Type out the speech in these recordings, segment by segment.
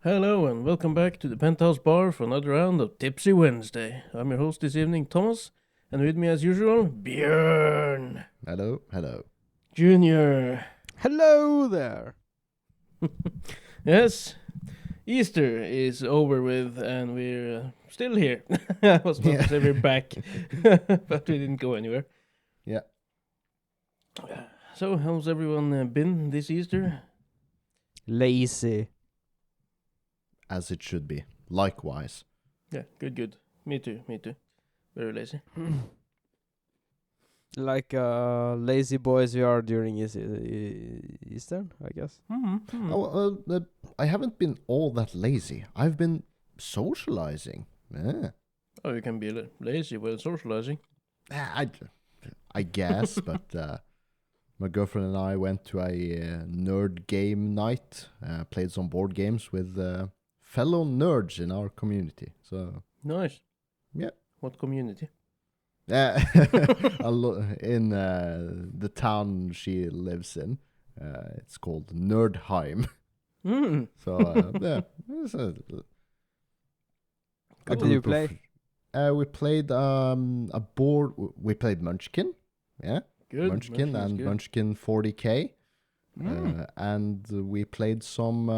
Hello and welcome back to the Penthouse Bar for another round of Tipsy Wednesday. I'm your host this evening, Thomas, and with me as usual, Björn Hello. Junior. Hello there. Yes, Easter is over with and we're still here. I was about to say we're back, but we didn't go anywhere. Yeah. So, how's everyone been this Easter? Lazy. As it should be. Likewise. Yeah, good. Me too. Very lazy. Like lazy boys we are during Easter, I guess. I haven't been all that lazy. I've been socializing. Yeah. Oh, you can be lazy while socializing. I guess, but my girlfriend and I went to a nerd game night. Played some board games with fellow nerds in our community. So Nice. Yeah. What community? in the town she lives in, it's called Nerdheim. Mm. So yeah, it's What did you play? We played a board. We played Munchkin, yeah, Good. Munchkin and good. Munchkin 40K, Mm. and we played some.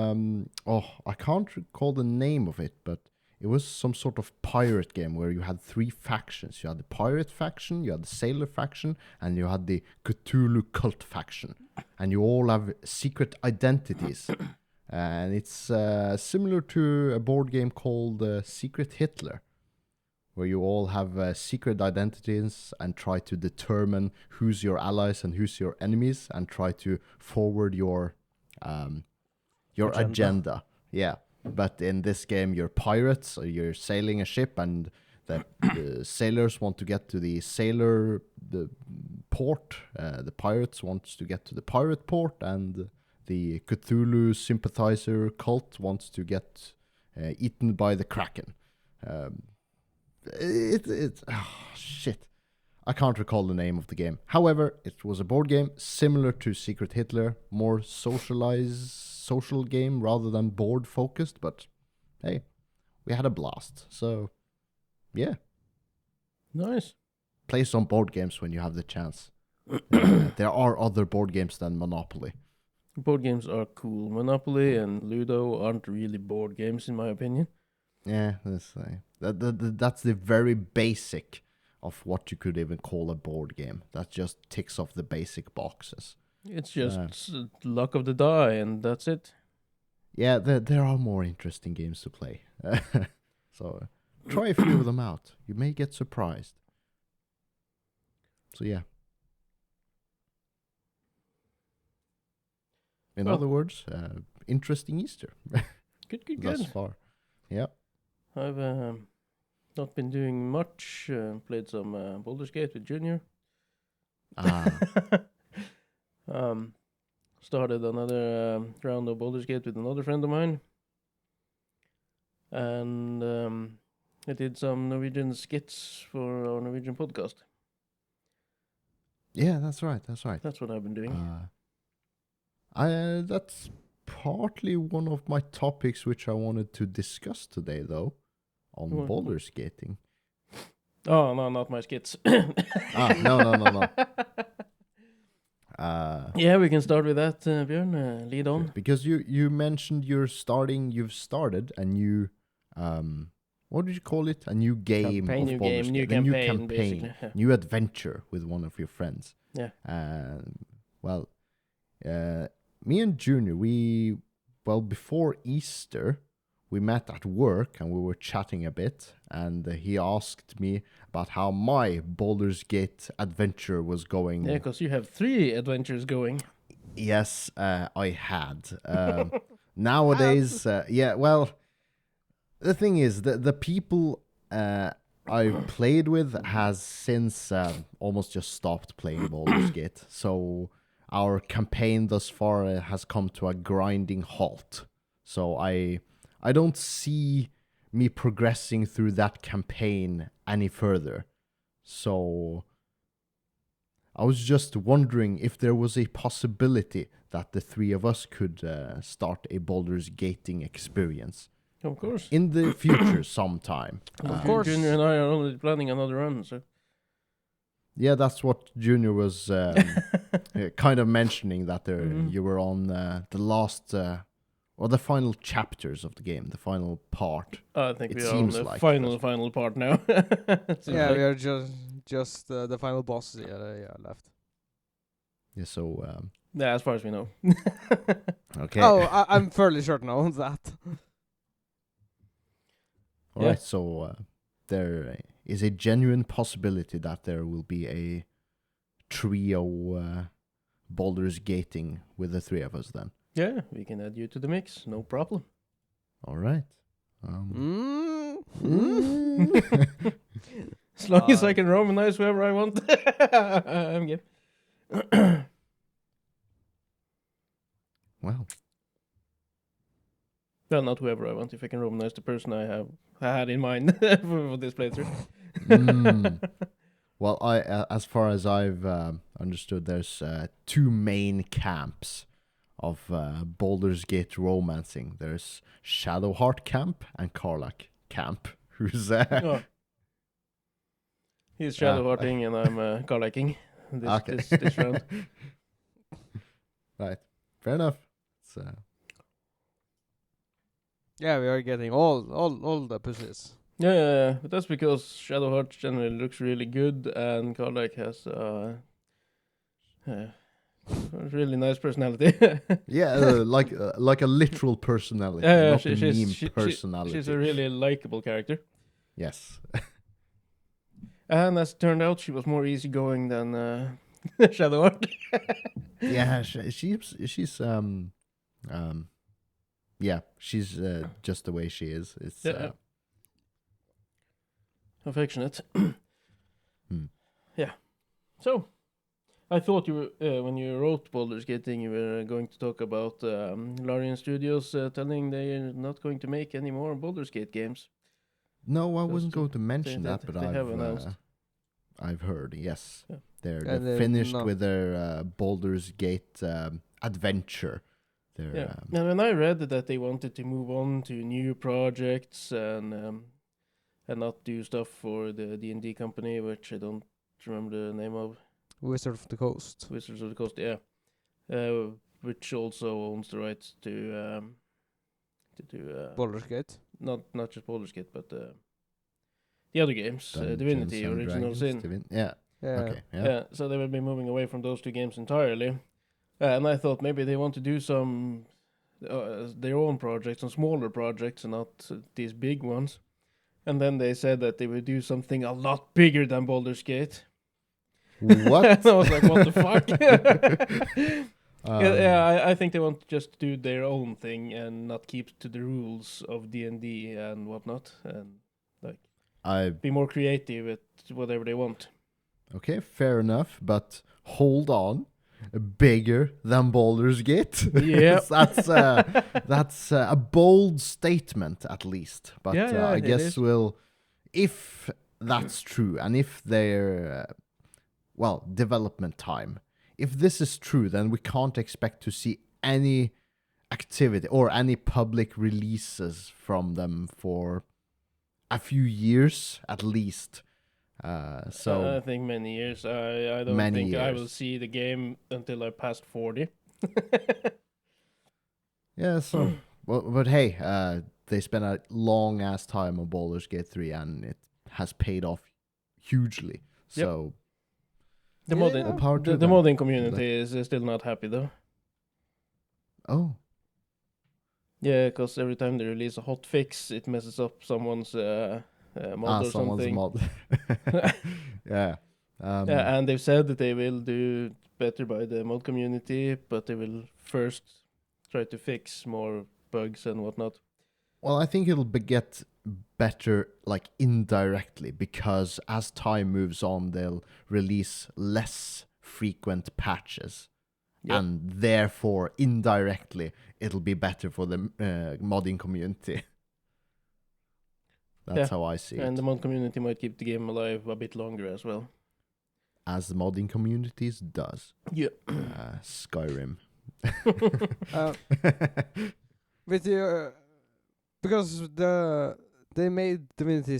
I can't recall the name of it, but it was some sort of pirate game where you had three factions. You had the pirate faction, you had the sailor faction, and you had the Cthulhu cult faction, and you all have secret identities. And it's similar to a board game called Secret Hitler, where you all have secret identities and try to determine who's your allies and who's your enemies, and try to forward your agenda. Yeah, but in this game, you're pirates, so you're sailing a ship, and the sailors want to get to the port. The pirates wants to get to the pirate port, and the Cthulhu sympathizer cult wants to get eaten by the Kraken. Shit. I can't recall the name of the game. However, it was a board game similar to Secret Hitler, more social game rather than board focused, but hey, we had a blast. So, yeah. Nice. Play some board games when you have the chance. There are other board games than Monopoly. Board games are cool. Monopoly and Ludo aren't really board games, in my opinion. Yeah, that's the very basic of what you could even call a board game. That just ticks off the basic boxes. It's just luck of the die, and that's it. Yeah, there are more interesting games to play. So try a few of them out. You may get surprised. So yeah. In other words, interesting Easter. Good. Thus far. Yeah. I've not been doing much. Played some Baldur's Gate with Junior. Started another round of Baldur's Gate with another friend of mine. And I did some Norwegian skits for our Norwegian podcast. Yeah, that's right. That's what I've been doing. That's partly one of my topics which I wanted to discuss today, though, on boulder skating. Oh, no, not my skits. No. Yeah, we can start with that, Björn. Lead on. Because you mentioned you've started a new, what did you call it? A new game New campaign, basically. Yeah. New adventure with one of your friends. Yeah. Me and Junior, before Easter, we met at work and we were chatting a bit, and he asked me about how my Baldur's Gate adventure was going. Yeah, because you have 3 adventures going. Yes, I had. Nowadays, the thing is, the people I played with has since almost just stopped playing Baldur's Gate, so our campaign thus far has come to a grinding halt. So I don't see me progressing through that campaign any further. So I was just wondering if there was a possibility that the three of us could start a Baldur's Gating experience Of course. in the future sometime. Of course. Junior and I are already planning another run, so. Yeah, that's what Junior was kind of mentioning, that Mhm. you were on the last or the final chapters of the game, the final part. I think It we are on seems the like final part now. Seems Yeah, like. we are just the final boss. Left. Yeah, so Yeah, as far as we know. okay. Oh, I'm fairly certain of that. All yeah. right, so there is a genuine possibility that there will be a trio Baldur's Gating with the three of us then. Yeah, we can add you to the mix. No problem. All right. As long as I can Romanize whoever I want. I'm game. Well, Well, not whoever I want. If I can Romanize the person I had in mind for this playthrough. Well, as far as I've understood, there's two main camps of Baldur's Gate romancing. There's Shadowheart camp and Karlach camp. Who's Oh. He's Shadowhearting and I'm Garlicking this round. Right, fair enough. It's, Yeah, we are getting all the pussies. Yeah, but that's because Shadowheart generally looks really good and Garlic has a really nice personality. yeah, like a literal personality, Yeah, not a meme personality. She's a really likable character. Yes. And as it turned out, she was more easygoing than Shadowheart. Yeah, she's yeah, she's just the way she is. It's Yeah. Affectionate. Yeah. So, I thought you were, when you wrote Baldur's Gating, you were going to talk about Larian Studios telling they're not going to make any more Baldur's Gate games. No, I Just wasn't going to mention they- that, but they have announced. I've heard, yes. Yeah. They're And they're finished not- with their Baldur's Gate adventure. They're, Yeah. And when I read that they wanted to move on to new projects and not do stuff for the D&D company, which I don't remember the name of, Wizard of the Coast. Wizards of the Coast, yeah, which also owns the rights to do Baldur's Gate. not just Baldur's Gate, but the other games, Dungeons Divinity, and Original Dragons, Sin. Yeah. Yeah. Okay. Yeah. Yeah. So they will be moving away from those two games entirely. And I thought maybe they want to do some their own projects, some smaller projects, and not these big ones. And then they said that they would do something a lot bigger than Baldur's Gate. What? And I was like, what the fuck? Um, I think they want to just do their own thing and not keep to the rules of D&D and whatnot, and I be more creative at whatever they want. Okay, fair enough, but hold on. Bigger than Baldur's Gate. Yep. that's a bold statement, at least. But Yeah, I it guess is. if that's true, and if their development time, if this is true, then we can't expect to see any activity or any public releases from them for a few years at least. So I think many years. I don't Many think I will years. see the game until I passed 40. yeah, so but hey, they spent a long ass time on Baldur's Gate 3 and it has paid off hugely. Yep. So The Yeah. modding, All power to the them. modding community is still not happy though. oh, Yeah, because every time they release a hot fix, it messes up someone's mod or someone's something. mod. yeah. Yeah, and they've said that they will do better by the mod community, but they will first try to fix more bugs and whatnot. Well, I think it'll get better, like, indirectly, because as time moves on, they'll release less frequent patches. Yep. And therefore, indirectly, it'll be better for the modding community. That's Yeah, how I see And it. the mod community might keep the game alive a bit longer as well. as the modding communities does. Yeah. Skyrim. Uh, with the because they made Divinity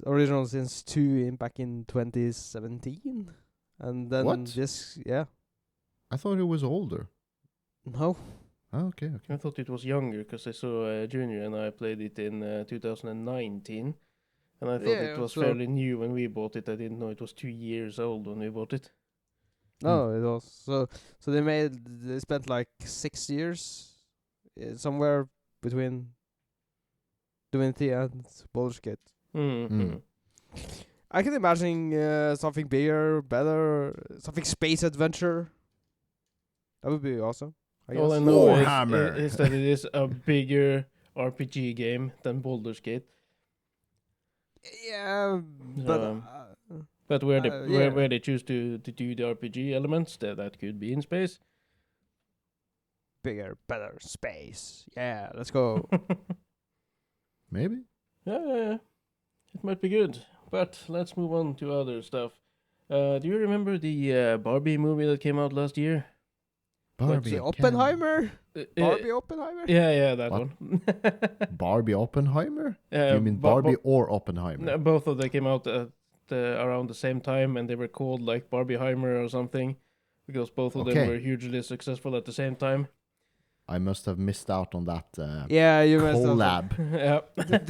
original since 2 back in 2017, and then What? this I thought it was older. no. Oh, okay. I thought it was younger because I saw Junior and I played it in 2019, and I thought Yeah, it was so- fairly new when we bought it. I didn't know it was 2 years old when we bought it. No, it was so they spent like 6 years somewhere between Divinity and Baldur's Gate. Mm-hmm. I can imagine something bigger, better, something space adventure. That would be awesome. I All I guess. know Warhammer. is that it is a bigger RPG game than Baldur's Gate. Yeah, but So, but where they yeah. where they choose to do the RPG elements, that could be in space. bigger, better, space. Yeah, let's go. Maybe. Yeah, it might be good. But let's move on to other stuff. Do you remember the Barbie movie that came out last year? Barbie. The Ken. Oppenheimer, Uh, Barbie Oppenheimer. Yeah, that What? one. Barbie Oppenheimer? Do you mean Bo- Barbie bo- or Oppenheimer? No, both of them came out around the same time, and they were called like Barbieheimer or something, because both of them Okay. were hugely successful at the same time. I must have missed out on that Yeah, you messed up. collab. Yeah.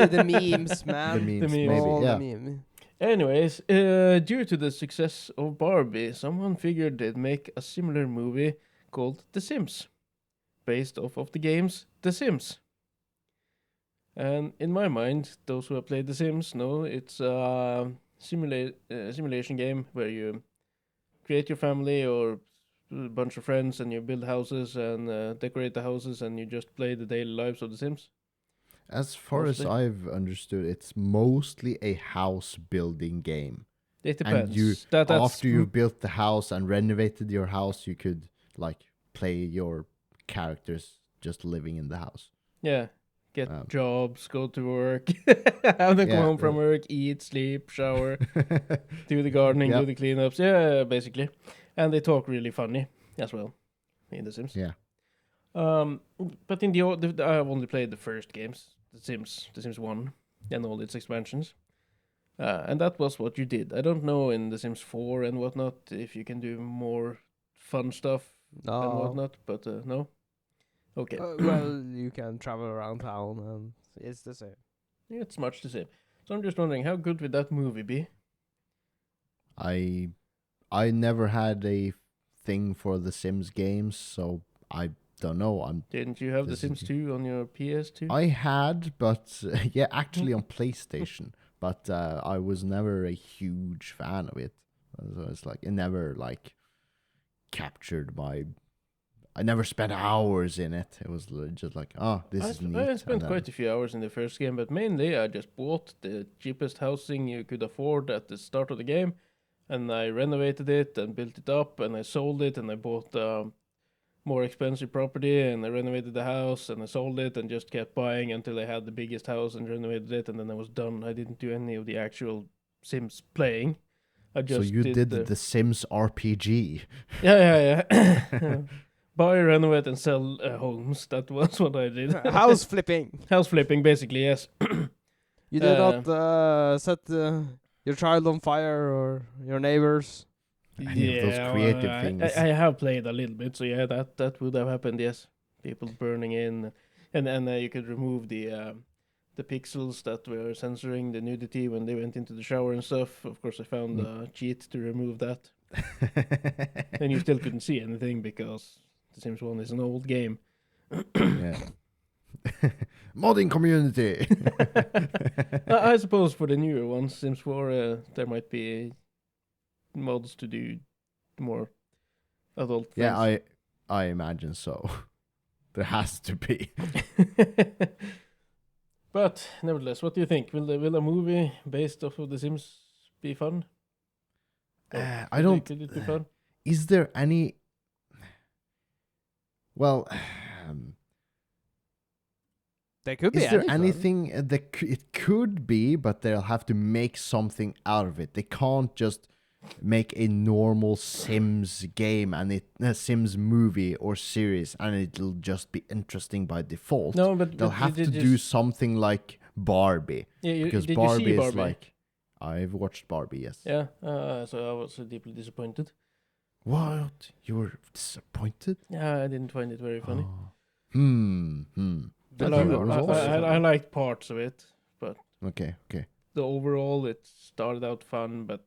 The memes, man. The memes, memes. maybe. All Yeah. the meme. Anyways, due to the success of Barbie, someone figured they'd make a similar movie called The Sims, based off of the games The Sims. And in my mind, those who have played The Sims know it's a simulation game where you create your family or a bunch of friends and you build houses and decorate the houses and you just play the daily lives of The Sims. As far as Mostly. I've understood, it's mostly a house building game. It And depends. you, That's After you've built the house and renovated your house, you could like play your characters just living in the house. Yeah. Get Um, jobs, go to work, have them come Yeah, home from uh, work, eat, sleep, shower, do the gardening, do Yep. the cleanups. Yeah, basically. And they talk really funny as well in The Sims. Yeah. But in I've only played the first games, The Sims 1, and all its expansions. And that was what you did. I don't know in The Sims 4 and whatnot if you can do more fun stuff and No. whatnot, but no. Okay. Well, you can travel around town and it's the same. It's much the same. So I'm just wondering, how good would that movie be? I never had a thing for the Sims games, so I don't know. Didn't you have The This is- Sims 2 on your PS2? I had, but yeah, actually on PlayStation, but I was never a huge fan of it. So it's like it never like captured my. I never spent hours in it. It was just like, oh, this is neat. I spent quite a few hours in the first game, but mainly I just bought the cheapest housing you could afford at the start of the game, and I renovated it and built it up, and I sold it, and I bought more expensive property, and I renovated the house, and I sold it, and just kept buying until I had the biggest house and renovated it, and then I was done. I didn't do any of the actual Sims playing. I just So you did the the Sims RPG. yeah. Buy, renovate, and sell homes. That was what I did. House flipping. House flipping, basically, yes. You did not set your child on fire or your neighbors. Any of those creative things. I have played a little bit, so yeah, that would have happened, yes. People burning in, and you could remove the pixels that were censoring the nudity when they went into the shower and stuff. Of course, I found a cheat to remove that. And you still couldn't see anything because The Sims 1 is an old game. Yeah. Modding community. I suppose for the newer ones, Sims 4, there might be mods to do more adult Yeah, things. I imagine so. There has to be. But nevertheless, what do you think? Will a movie based off of The Sims be fun? Or I don't. Could it be fun? Is there any? Well, There could be is there any fun. anything that it could be, but they'll have to make something out of it. They can't just make a normal Sims game and a Sims movie or series, and it'll just be interesting by default. No, but They'll have to do something like Barbie, Yeah, because did Barbie you see is Barbie? like, I've watched Barbie, yes. Yeah, so I was deeply disappointed. What? You were disappointed? Yeah, I didn't find it very funny. Oh. I, But like, you was also I funny. liked parts of it, but Okay. the overall it started out fun, but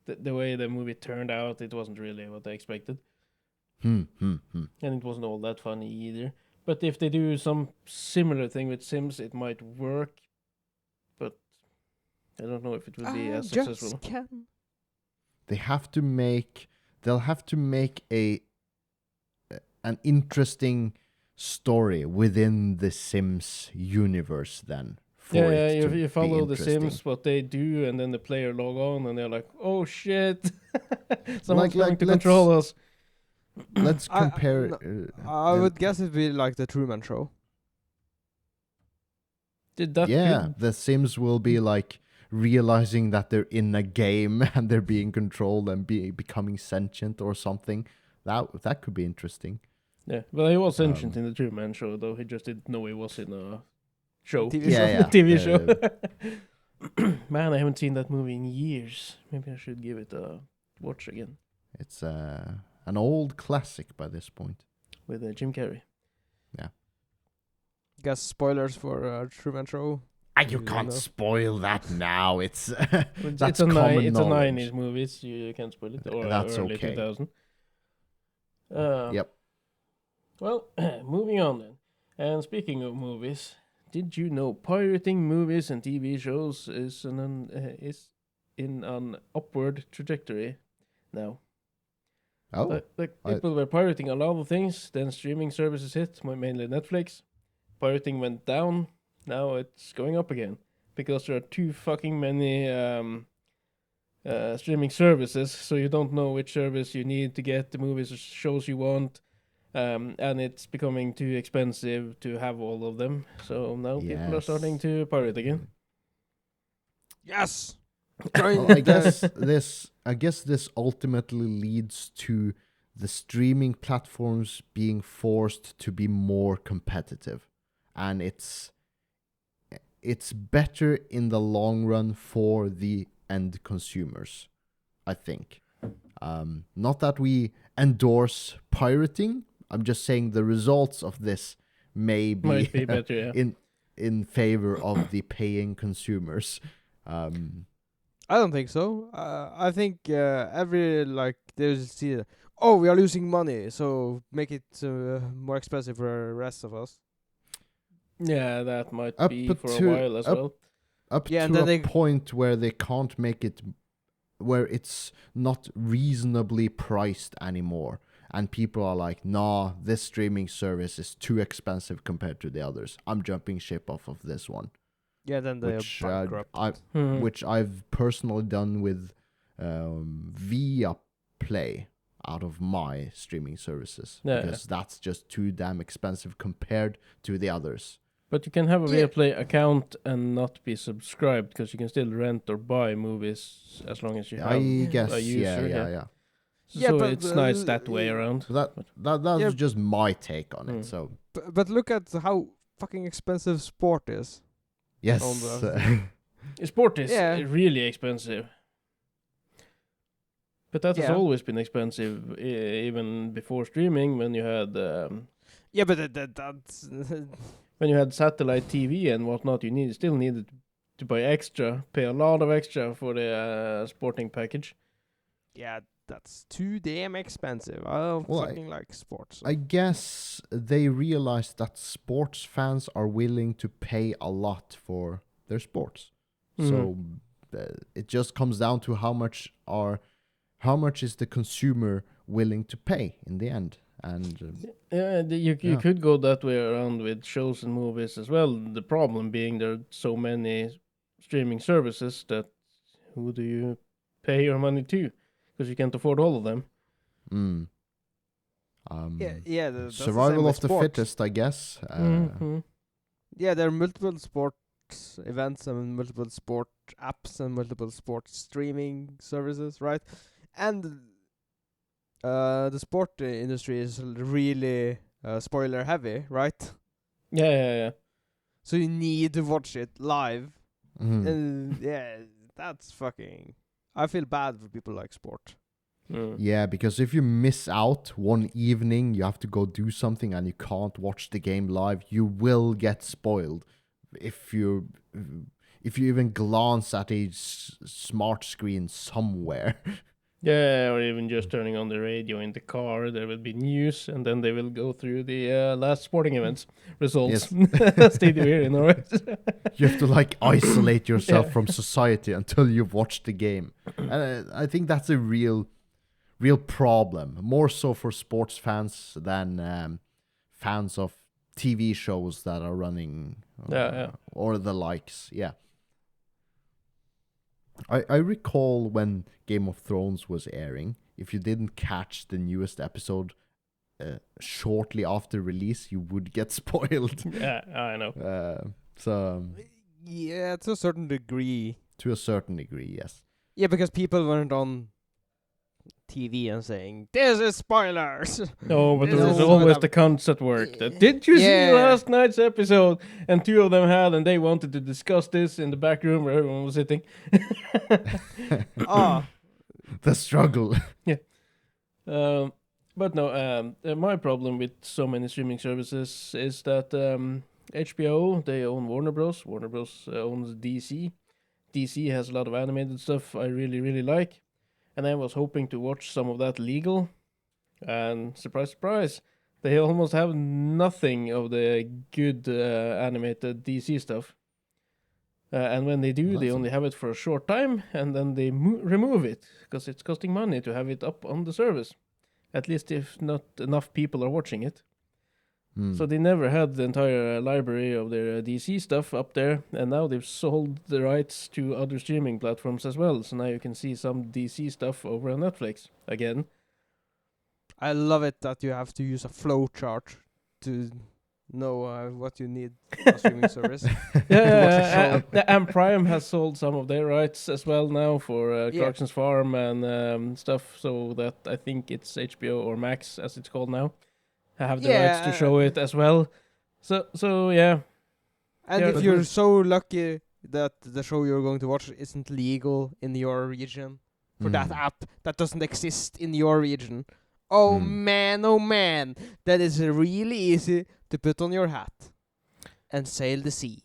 the way the movie turned out, it wasn't really what I expected, and it wasn't all that funny either. But if they do some similar thing with Sims, it might work, but I don't know if it will be as successful. They'll have to make an interesting story within the Sims universe then. Yeah, it to you be follow the interesting. Sims, what they do, and then the player log on, and they're like, "Oh shit, someone's Like, trying to let's- control us." Let's I- compare. I would guess it'd be like the Truman Show. That yeah, could the Sims will be like realizing that they're in a game and they're being controlled and becoming sentient or something. That could be interesting. Yeah, but he was sentient Um, in the Truman Show, though. He just didn't know he was in a show. TV Yeah, show. yeah. TV show. Man, I haven't seen that movie in years. Maybe I should give it a watch again It's an old classic by this point. with Jim Carrey. Guess spoilers for Truman Show. You can't No. spoil that now. It's It's that's a common it's a knowledge. 90s movie, so you can't spoil it. Or That's early okay. 2000. Yep. Well, moving on then. And speaking of movies, did you know pirating movies and TV shows is in an upward trajectory now? Oh, Like people were pirating a lot of things, then streaming services hit, mainly Netflix. Pirating went down, now it's going up again because there are too fucking many streaming services, so you don't know which service you need to get the movies or shows you want. And it's becoming too expensive to have all of them. So now people are starting Yes. to pirate again. Yes. Well, I guess this ultimately leads to the streaming platforms being forced to be more competitive, and it's better in the long run for the end consumers, I think. Not that we endorse pirating. I'm just saying the results of this Might be better, yeah. in favor of the paying consumers. I don't think so. I think they'll see. Oh, we are losing money, so make it more expensive for the rest of us. Yeah, that might Up be for a to- while as up- well. Up Yeah, and to then a they- point where they can't make it, where it's not reasonably priced anymore, and people are like, nah, this streaming service is too expensive compared to the others. I'm jumping ship off of this one. Yeah, then they're Which bankrupt. which I've personally done with via Play out of my streaming services, Yeah. because that's just too damn expensive compared to the others. But you can have a Yeah. Viaplay account and not be subscribed because you can still rent or buy movies as long as you have I guess, a user. yeah. Yeah, So but, it's nice that way around. That's Yeah. just my take on Mm. it. So But look at how fucking expensive sport is. yes, On the- Sport is Yeah. really expensive. But that has Yeah. always been expensive, even before streaming. When you had Yeah, but that's when you had satellite TV and whatnot, you still needed to buy extra, pay a lot of extra for the sporting package. yeah, that's too damn expensive. I don't Well, fucking like sports. I guess they realized that sports fans are willing to pay a lot for their sports. So it just comes down to how much is the consumer willing to pay in the end. And You Yeah. could go that way around with shows and movies as well. The problem being there are so many streaming services that who do you pay your money to? Because you can't afford all of them. Yeah, that's the same survival with of the sports. fittest, I guess. Mhm. Yeah, there are multiple sport sports events and multiple sport apps and multiple sports streaming services, right? And the sport industry is really spoiler heavy, right? Yeah. So you need to watch it live. Mhm. And yeah, that's fucking. I feel bad for people like sport. Yeah, because if you miss out one evening, you have to go do something and you can't watch the game live, you will get spoiled. If you even glance at a smart screen somewhere. Yeah, or even just turning on the radio in the car, there will be news, and then they will go through the last sporting events results. As they do here in Norway. You have to like isolate yourself Yeah. from society until you've watched the game. And I think that's a real problem, more so for sports fans than fans of TV shows that are running Yeah. or the likes. Yeah. I recall when Game of Thrones was airing, if you didn't catch the newest episode shortly after release, you would get spoiled. Yeah, I know. Yeah, to a certain degree. To a certain degree, yes. Yeah, because people weren't on TV and saying, "This is spoilers." No, but This there was is always what the cunts at work that, did you see Yeah. last night's episode? And two of them had, and they wanted to discuss this in the back room where everyone was sitting. Ah, The struggle. But no, my problem with so many streaming services is that HBO, they own Warner Bros. Warner Bros. Owns DC. DC has a lot of animated stuff I really, really like. And I was hoping to watch some of that legal. And surprise, surprise, they almost have nothing of the good animated DC stuff. And when they do, Well, they that's only have it for a short time, and then they remove it because it's costing money to have it up on the service. At least if not enough people are watching it. So they never had the entire library of their DC stuff up there, and now they've sold the rights to other streaming platforms as well. So now you can see some DC stuff over on Netflix again. I love it that you have to use a flow chart to know what you need a streaming service. Yeah, and Prime has sold some of their rights as well now for Yeah. Clarkson's Farm and stuff. So that I think it's HBO or Max as it's called now. Have the rights to show it as well. So yeah. And Yeah, if but you're with- so lucky that the show you're going to watch isn't legal in your region for that app that doesn't exist in your region, oh man, that is really easy to put on your hat and sail the sea.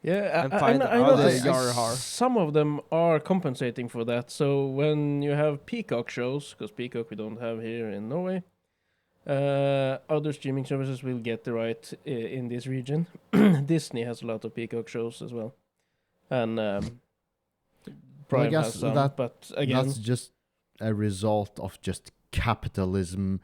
Yeah, And I find know, I out know the s- Yarhar. some of them are compensating for that. So when you have Peacock shows, because Peacock we don't have here in Norway, other streaming services will get the right in this region. Disney has a lot of Peacock shows as well, and Prime guess has some. that- But again, That's just a result of just capitalism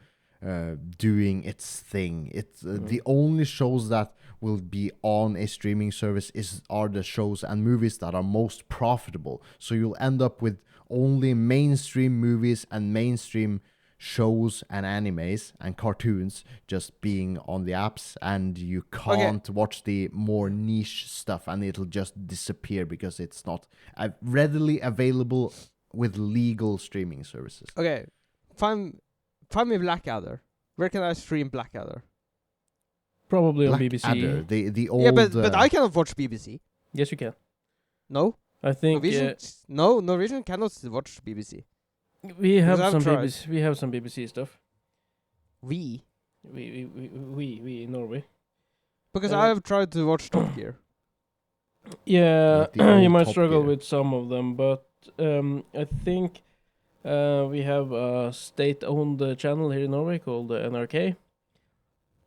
doing its thing. It's the only shows that will be on a streaming service are the shows and movies that are most profitable. So you'll end up with only mainstream movies and mainstream shows and animes and cartoons just being on the apps, and you can't watch the more niche stuff, and it'll just disappear because it's not readily available with legal streaming services. Okay, find me Blackadder. Where can I stream Blackadder? probably on BBC. Blackadder, the old. Yeah, but I cannot watch BBC. Yes, you can. No, I think Norwegian. No, Norwegian cannot watch BBC. we have I've some tried. BBC. We have some BBC stuff. We We in Norway. because Uh, I have tried to watch Top Gear. Yeah, Like the old you might Top struggle Gear. with some of them, but I think we have a state-owned channel here in Norway called NRK.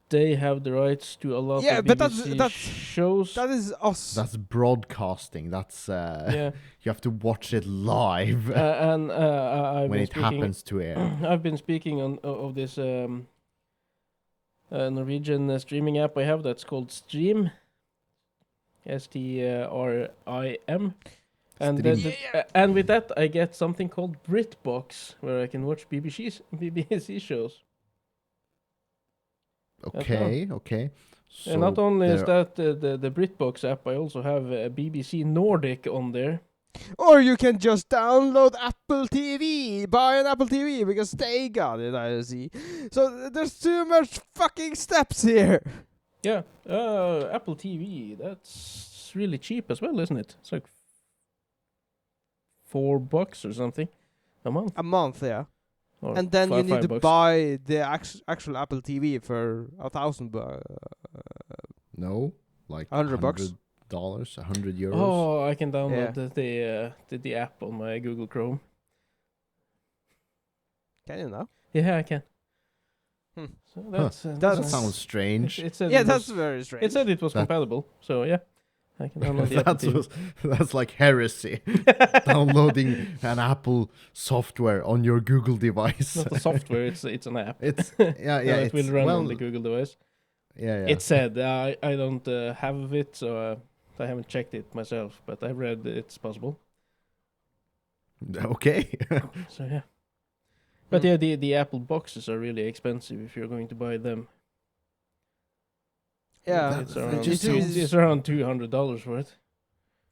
They have the rights to a lot Yeah, of but BBC that's- shows. That is us. That's broadcasting. That's Yeah, you have to watch it live and I've when been it speaking. happens to air. I've been speaking of this Norwegian streaming app I have that's called Stream. STRIM. And then Stream. and with that I get something called BritBox where I can watch BBC shows. Okay. So And not only is there- that the BritBox app, I also have BBC Nordic on there. Or you can just download Apple TV, buy an Apple TV because they got it, I see. So there's too much fucking steps here. Yeah, Apple TV, that's really cheap as well, isn't it? It's like $4 or something a month. A month, yeah. Or And then you need to $5. buy the actual Apple TV for no, like $100. $100, €100. Oh, I can download Yeah. the app on my Google Chrome. Can you now? Yeah, I can. Hmm. So that's That sounds strange. It said Yeah, it that's was, very strange. it said it was That- compatible. So yeah, I can download the Apple that's, TV. that's like heresy. Downloading an Apple software on your Google device. Not the software, it's an app. It's yeah, So it it's, will run well, on the Google device. yeah. It said I don't have it, so I haven't checked it myself, but I read it's possible. Okay. So yeah. But Hmm. yeah, the Apple boxes are really expensive if you're going to buy them. Yeah, It's That around, just it's around $200 for it.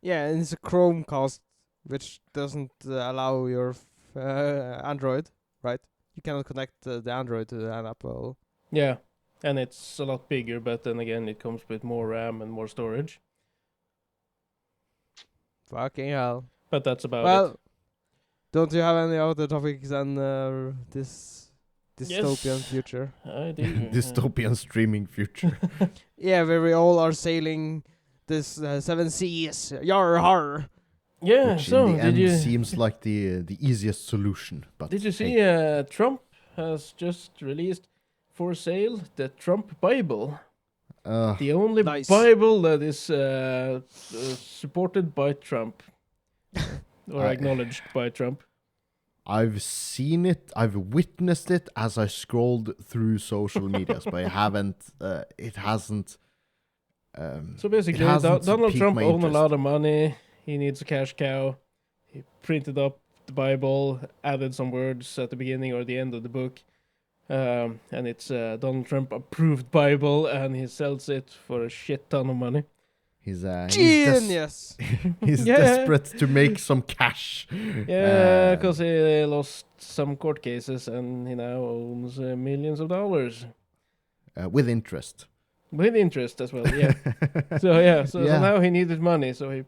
yeah, and it's a Chromecast, which doesn't allow your Android, right? You cannot connect the Android to an Apple. Yeah, and it's a lot bigger, but then again, it comes with more RAM and more storage. Fucking hell. But that's about Well, it. don't you have any other topics than this dystopian Yes. future? I do. Dystopian streaming future. Yeah, where we all are sailing this seven seas. Yar har. Yeah. Which So in the did end you seems like the easiest solution. But did you see? hey, Trump has just released for sale the Trump Bible, the only Nice. Bible that is supported by Trump or I- acknowledged by Trump. I've seen it, I've witnessed it as I scrolled through social medias, but I haven't. It hasn't. So basically, it hasn't Donald piqued Trump my owned a interest. lot of money. He needs a cash cow. He printed up the Bible, added some words at the beginning or the end of the book. And it's Donald Trump approved Bible, and he sells it for a shit ton of money. He's des- Genius. he's Yeah. desperate to make some cash. Yeah, because he lost some court cases, and he now owns millions of dollars With interest. with interest as well. Yeah. So yeah, so Yeah. now he needed money, so he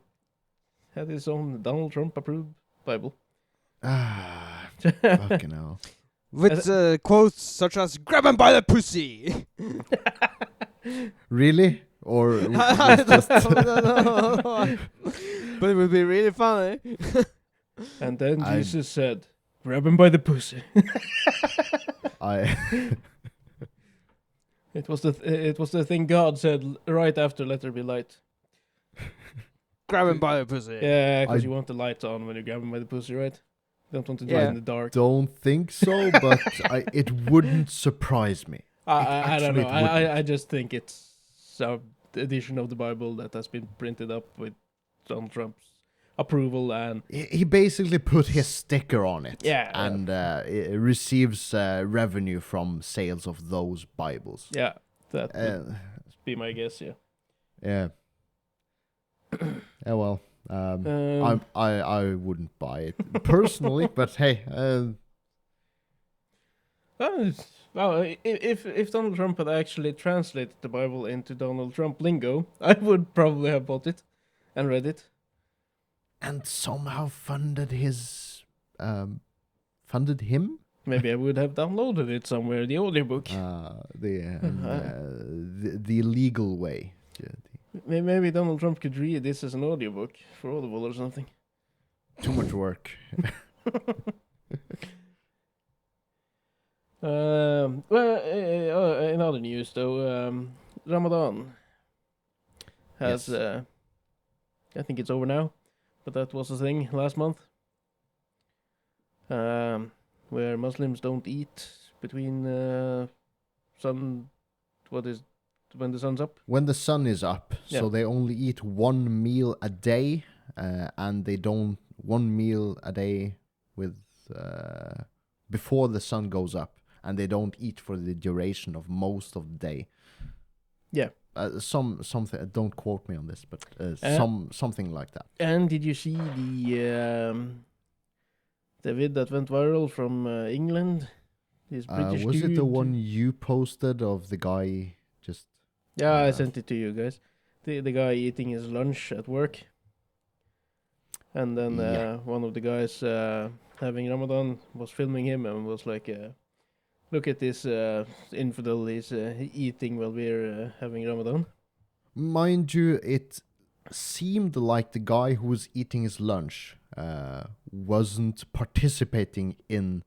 had his own Donald Trump approved Bible. Ah, fucking hell. With quotes such as "grab him by the pussy." Really? Or I was just don't know. But it would be really funny. And then I- Jesus said, "Grab him by the pussy." I It was the thing God said right after "Let there be light." Grab him by the pussy. Yeah, because I- you want the lights on when you grab him by the pussy, right? You don't want to do Yeah. it in the dark. don't think so, but it wouldn't surprise me. I don't know. actually, it wouldn't. I just think it's some edition of the Bible that has been printed up with Donald Trump's approval, and He basically put his sticker on it. Yeah, yeah. And it receives revenue from sales of those Bibles. yeah, that would Uh, be my guess. Yeah. yeah. Yeah, well, I wouldn't buy it personally, but hey, Well, if Donald Trump had actually translated the Bible into Donald Trump lingo, I would probably have bought it and read it. and somehow funded him. Maybe I would have downloaded it somewhere, the audiobook. The legal way. Maybe Donald Trump could read this as an audiobook for Audible or something. Too much work. Well, in other news though, Ramadan has, Yes. I think it's over now, but that was a thing last month, where Muslims don't eat between when the sun's up. When the sun is up, Yeah. so they only eat one meal a day, and they don't one meal a day with before the sun goes up, and they don't eat for the duration of most of the day. something. Don't quote me on this, but something like that. And did you see the vid that went viral from England? This British Was dude. it the one you posted of the guy just? Yeah, I sent it to you guys. The guy eating his lunch at work. And then Yeah. one of the guys having Ramadan was filming him and was like, look at this infidel, he's eating while we're having Ramadan. Mind you, it seemed like the guy who was eating his lunch wasn't participating in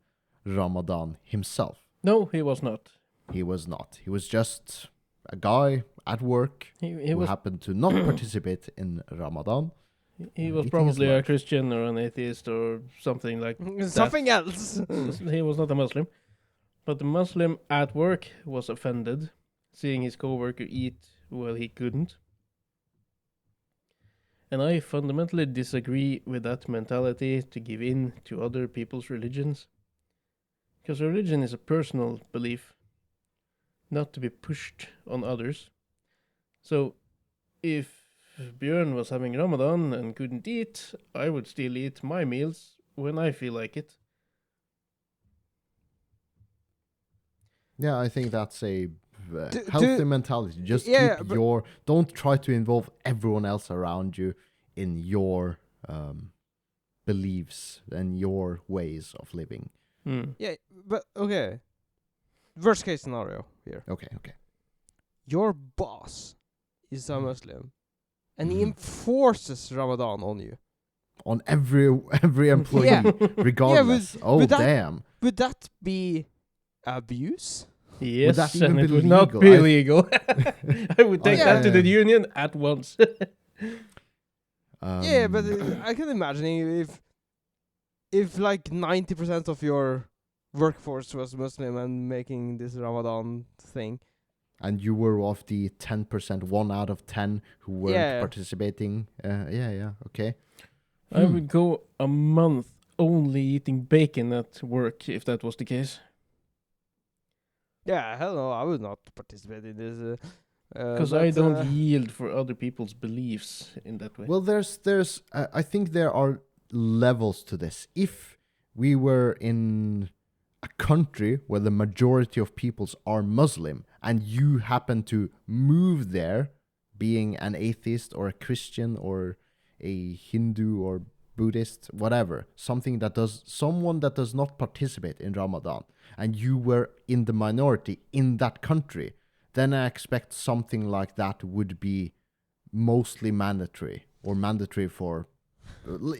Ramadan himself. No, he was not. He was not. He was just a guy at work He who was happened to not participate in Ramadan. he was eating his probably a lunch. Christian or an atheist or something like Something else. He was not a Muslim. But the Muslim at work was offended, seeing his coworker eat while he couldn't. And I fundamentally disagree with that mentality to give in to other people's religions. Because religion is a personal belief, not to be pushed on others. So, if Björn was having Ramadan and couldn't eat, I would still eat my meals when I feel like it. Yeah, I think that's a Do- healthy do- mentality. Just yeah, keep but- don't try to involve everyone else around you in your beliefs and your ways of living. Yeah, but okay. Worst case scenario here. Okay. Your boss is a Muslim, and he Mhm. enforces Ramadan on you. On every employee, Yeah. regardless. but that- Damn. Would that be abuse? Yes, that even and it be would not legal? be legal. I would take Yeah. that to the union at once. Yeah, but I can imagine if like 90% of your workforce was Muslim and making this Ramadan thing. and you were of the 10%, 1 out of 10 who weren't Yeah. participating. Yeah, okay. I would go a month only eating bacon at work if that was the case. Yeah, hell no, I would not participate in this. Because but, I don't yield for other people's beliefs in that way. Well, there's I think there are levels to this. If we were in a country where the majority of peoples are Muslim and you happen to move there, being an atheist or a Christian or a Hindu or Buddhist, whatever, someone that does not participate in Ramadan, and you were in the minority in that country, then I expect something like that would be mostly mandatory or mandatory for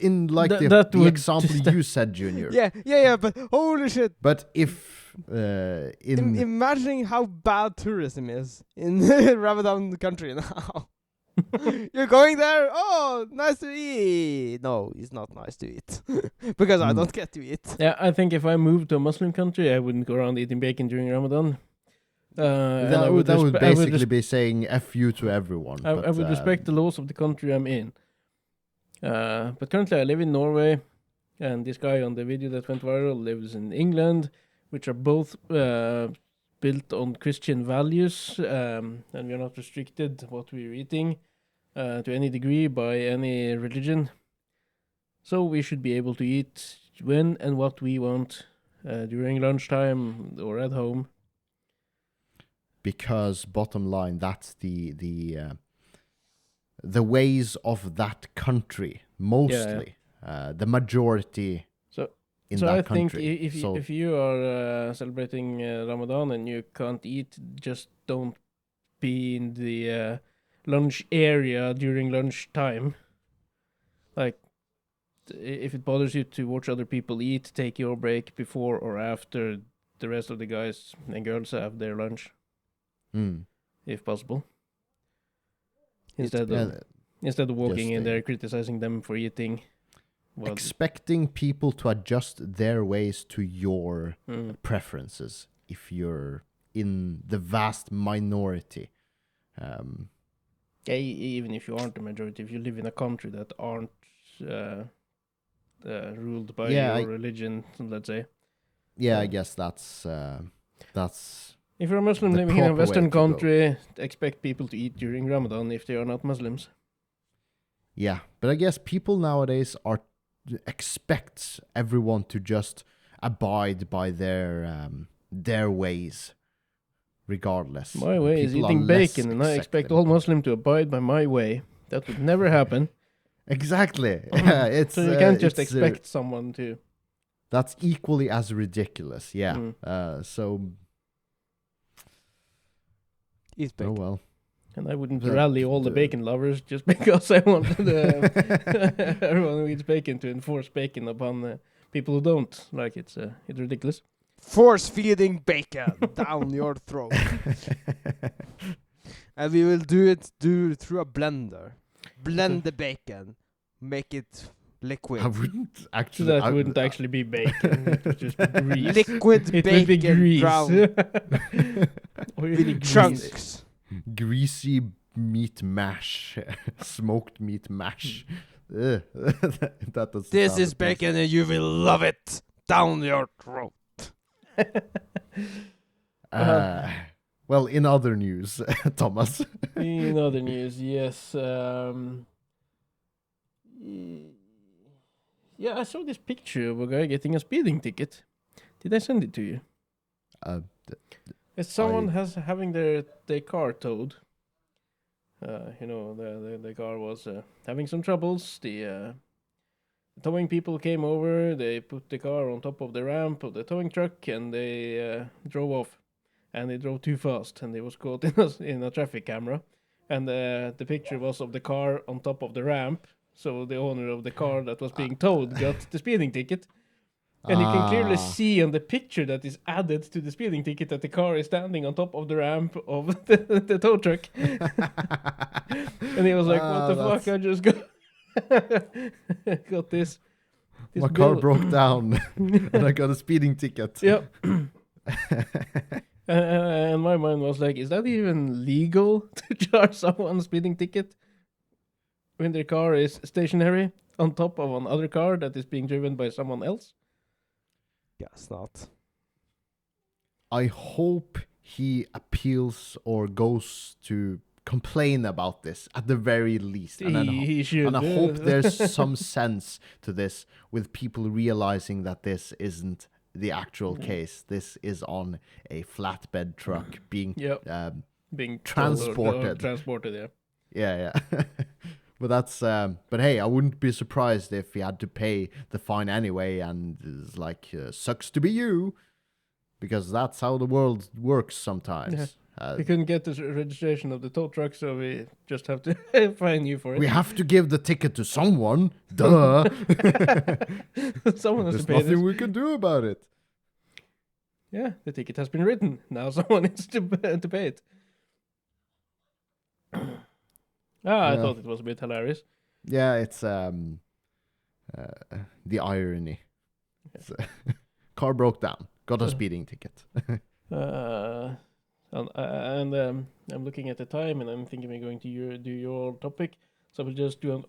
in like That the would example just- you said, Junior. yeah, but holy shit. But if Imagining how bad tourism is in Ramadan country now. You're going there? Oh, nice to eat. No, it's not nice to eat. Because I don't get to eat. Yeah, I think if I moved to a Muslim country, I wouldn't go around eating bacon during Ramadan. And I that would I would basically be saying F you to everyone. I but, would respect the laws of the country I'm in. But currently I live in Norway, and this guy on the video that went viral lives in England, which are both built on Christian values, and we are not restricted what we're eating to any degree by any religion. So we should be able to eat when and what we want during lunchtime or at home. because bottom line, that's the ways of that country mostly. The majority So- in So that I think country. if you are celebrating Ramadan and you can't eat, just don't be in the lunch area during lunchtime. Like, if it bothers you to watch other people eat, take your break before or after the rest of the guys and girls have their lunch, if possible. Instead of walking just in a- there criticizing them for eating. Well, expecting people to adjust their ways to your mm. preferences if you're in the vast minority. Yeah, even if you aren't the majority, if you live in a country that aren't ruled by Yeah, your religion, let's say. Yeah, I Yeah. guess that's If you're a Muslim The living in a proper way Western to go. country, expect people to eat during Ramadan if they are not Muslims. Yeah, but I guess people nowadays expect everyone to just abide by their ways, regardless. My way is People are eating less bacon, and I expect accepting. all Muslims to abide by my way. That would never happen. Exactly. Yeah, it's So you can't just it's, expect someone to. that's equally as ridiculous. Yeah. Mm. So Eat oh bacon. well. And I wouldn't The- rally all the the- bacon lovers just because I wanted everyone who eats bacon to enforce bacon upon people who don't. Like it's ridiculous. Force feeding bacon down your throat. And we will do it through a blender. Blend the bacon. Make it liquid. I wouldn't So actually. that wouldn't actually be bacon. It would just be grease. Liquid It would be bacon grease. brown Or you'd with be grease. chunks. Greasy meat mash, smoked meat mash. Ugh. That doesn't. This sound is appealing. bacon and you will love it. Down your throat. Well, in other news, Thomas. In other news, yes. Yeah, I saw this picture of a guy getting a speeding ticket. Did I send it to you? Uh, It's someone having their car towed. The car was having some troubles. The towing people came over. They put the car on top of the ramp of the towing truck, and they drove off. And they drove too fast, and they was caught in a traffic camera. And the picture was of the car on top of the ramp. So the owner of the car that was being towed got the speeding ticket. And you can clearly see on the picture that is added to the speeding ticket that the car is standing on top of the ramp of the tow truck. And he was like, what the fuck, I just got this My car bill." broke down, and I got a speeding ticket. Yep. And my mind was like, is that even legal to charge someone a speeding ticket when their car is stationary on top of another car that is being driven by someone else? Guess not. I hope he appeals or goes to complain about this at the very least. And He should. and I hope there's some sense to this, with people realizing that this isn't the actual case. This is on a flatbed truck being Yep. Being transported. Transported, yeah. yeah. But that's but hey, I wouldn't be surprised if he had to pay the fine anyway, and it's like sucks to be you, because that's how the world works sometimes. We couldn't get the registration of the tow truck, so we just have to fine you for it. We have to give the ticket to someone. Duh. Someone has There's to pay nothing this. we can do about it. Yeah, the ticket has been written. Now someone needs to pay it. I Yeah. thought it was a bit hilarious. Yeah, it's the irony. It's, car broke down. Got a speeding ticket. And I'm looking at the time, and I'm thinking we're going to do your topic. So we'll just do an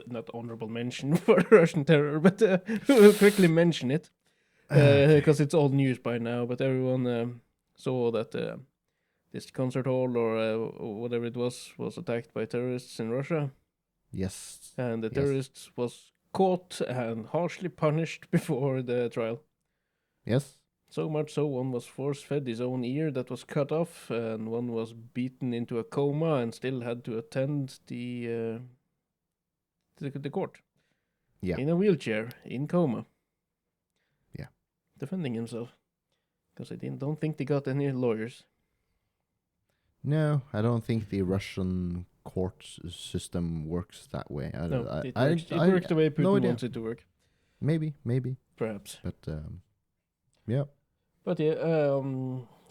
not honorable mention for Russian terror, but we'll quickly mention it. Because it's old news by now, but everyone saw that this concert hall or whatever it was attacked by terrorists in Russia. Yes. And the Yes. terrorists was caught and harshly punished before the trial. Yes. So much so, one was force-fed his own ear that was cut off, and one was beaten into a coma and still had to attend the court. Yeah. In a wheelchair, in coma. Yeah. Defending himself. Because I don't think they got any lawyers. No, I don't think the Russian court system works that way. It works the way Putin no idea. wants it to work. Maybe, Perhaps. but yeah. But yeah,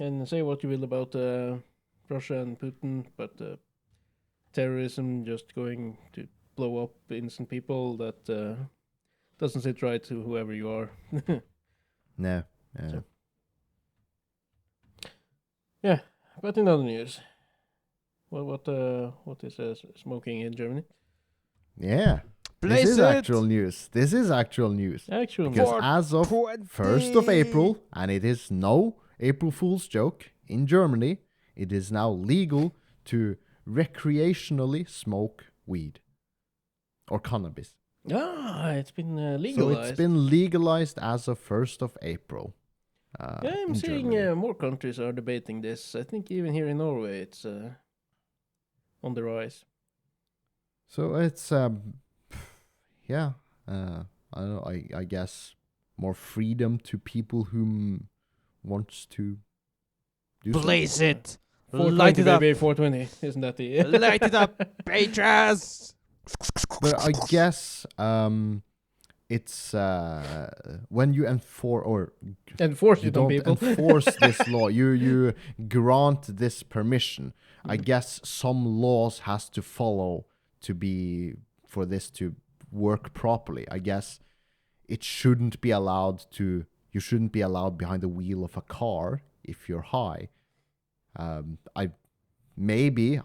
and say what you will about Russia and Putin, but terrorism just going to blow up innocent people, that doesn't sit right to whoever you are. No. So- Yeah, but in other news, what is smoking in Germany? Yeah. Blaze this is it! actual news. This is actual news. Actual Because news. as of 1st of April, and it is no April Fool's joke, in Germany, it is now legal to recreationally smoke weed or cannabis. It's been So legalized. it's been legalized as of 1st of April. Yeah, I'm in seeing Germany. more countries are debating this. I think even here in Norway it's on the rise. So it's yeah, I don't know, I guess more freedom to people who wants to do so. Blaze it. 420, Light it up. baby, 420. Isn't that the... Light it up, patrons. But I guess it's when you Enforce you it on don't people. enforce this law, you grant this permission. I guess some laws has to follow to be for this to work properly. I guess it shouldn't be allowed to. You shouldn't be allowed behind the wheel of a car if you're high. I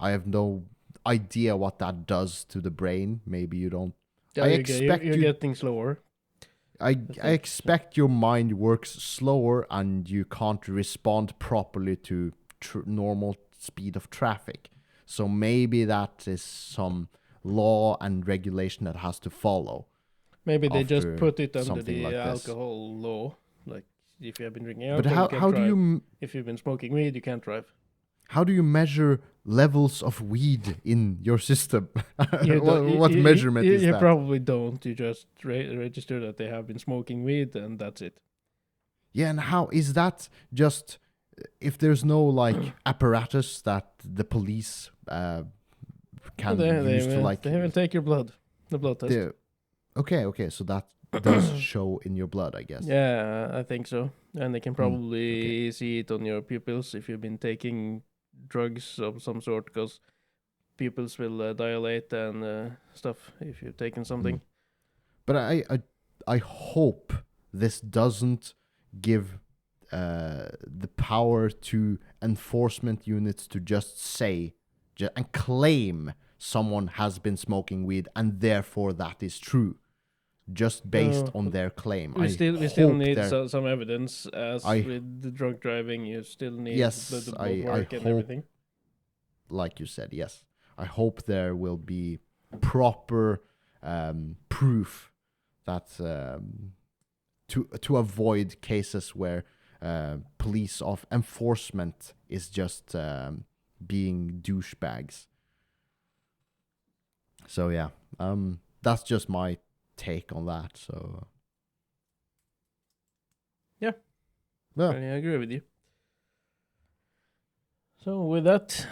have no idea what that does to the brain. Maybe you don't. Yeah, I you're, expect you're you. getting slower. I think expect your mind works slower and you can't respond properly to normal speed of traffic. So maybe that is some law and regulation that has to follow. Maybe they just after put it under something the like this. alcohol law. Like, if you have been drinking But alcohol, you can't how do drive. you If you've been smoking weed, you can't drive. how do you measure levels of weed in your system? You what measurement is you that? probably don't. You just register that they have been smoking weed, and that's it. Yeah, and how is that just if there's no like apparatus that the police can use to like they will take your blood, the blood test. Okay, so that does show in your blood, I guess. Yeah, I think so. And they can probably okay. see it on your pupils if you've been taking drugs of some sort, because pupils will dilate and stuff if you've taken something. But I hope this doesn't give the power to enforcement units to just say and claim someone has been smoking weed and therefore that is true, just based on their claim. We still need some evidence, as with the drunk driving, you still need the blood work and everything. Like you said, yes. I hope there will be proper proof that to avoid cases where police of enforcement is just being douchebags. So yeah, that's just my take on that. So yeah, I agree with you. So with that,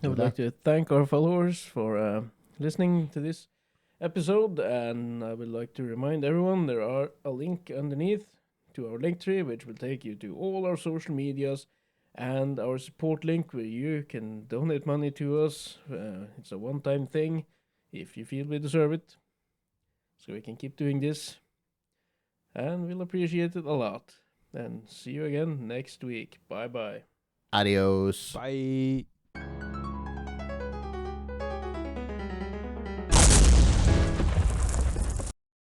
I would like to thank our followers for listening to this episode, and I would like to remind everyone there are a link underneath to our link tree, which will take you to all our social medias and our support link where you can donate money to us. It's a one-time thing if you feel we deserve it, so we can keep doing this, and we'll appreciate it a lot. And see you again next week. Bye bye. Adios. Bye.